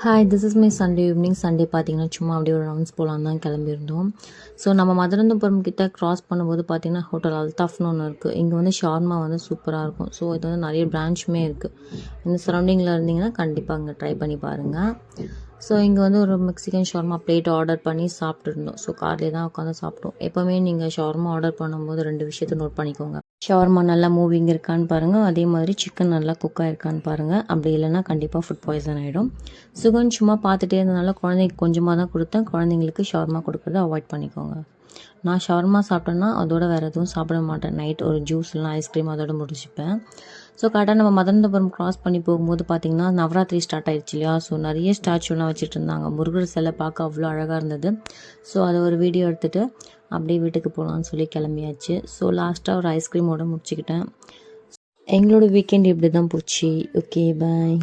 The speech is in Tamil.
Hi, this is my Sunday evening. Sunday பார்த்தீங்கன்னா சும்மா அப்படியே ஒரு ரவுண்ட்ஸ் போகலான்னு தான் கிளம்பியிருந்தோம். ஸோ நம்ம மதுராந்தகபுரம் கிட்ட கிராஸ் பண்ணும்போது பார்த்தீங்கன்னா ஹோட்டல் அல்தாஃப்னு ஒன்று இருக்குது. இங்கே வந்து ஷார்மா வந்து சூப்பராக இருக்கும். ஸோ இது வந்து நிறைய பிரான்ச்சுமே இருக்குது. இந்த சரௌண்டிங்கில் இருந்தீங்கன்னா கண்டிப்பாக அங்கே ட்ரை பண்ணி பாருங்கள். ஸோ இங்கே வந்து ஒரு மெக்சிகன் ஷவர்மா பிளேட் ஆர்டர் பண்ணி சாப்பிட்டுருந்தோம். ஸோ கார்லேயே தான் உட்காந்து சாப்பிட்டோம். எப்போவுமே நீங்கள் ஷவர்மா ஆர்டர் பண்ணும்போது 2 விஷயத்தை நோட் பண்ணிக்கோங்க. ஷவர்மா நல்லா மூவிங் இருக்கான்னு பாருங்கள், அதே மாதிரி சிக்கன் நல்லா குக்காக இருக்கான்னு பாருங்கள். அப்படி இல்லைன்னா கண்டிப்பாக ஃபுட் பாய்சன் ஆகிடும். சுகன் சும்மா பார்த்துட்டே இருந்தனால குழந்தைக்கு கொஞ்சமாக தான் கொடுத்தேன். குழந்தைங்களுக்கு ஷவர்மா கொடுக்குறத அவாய்ட் பண்ணிக்கோங்க. நான் ஷவர்மா சாப்பிட்டேன்னா அதோட வேறு எதுவும் சாப்பிட மாட்டேன். நைட் ஒரு ஜூஸ் இல்லைனா ஐஸ்கிரீம் அதோட முடிச்சுப்பேன். ஸோ கரெக்டாக நம்ம மதுராந்தகபுரம் கிராஸ் பண்ணி போகும்போது பார்த்திங்கன்னா நவராத்திரி ஸ்டார்ட் ஆயிடுச்சு இல்லையா. ஸோ நிறைய ஸ்டாச்சுலாம் வச்சுட்டு இருந்தாங்க. முருகர் சிலை பார்க்க அவ்வளோ அழகாக இருந்தது. ஸோ அதை ஒரு வீடியோ எடுத்துகிட்டு அப்படியே வீட்டுக்கு போகலான்னு சொல்லி கிளம்பியாச்சு. ஸோ லாஸ்ட்டாக ஒரு ஐஸ்கிரீமோடு முடிச்சுக்கிட்டேன். எங்களோட வீக்கெண்ட் இப்படி தான் போச்சு. ஓகே, பாய்.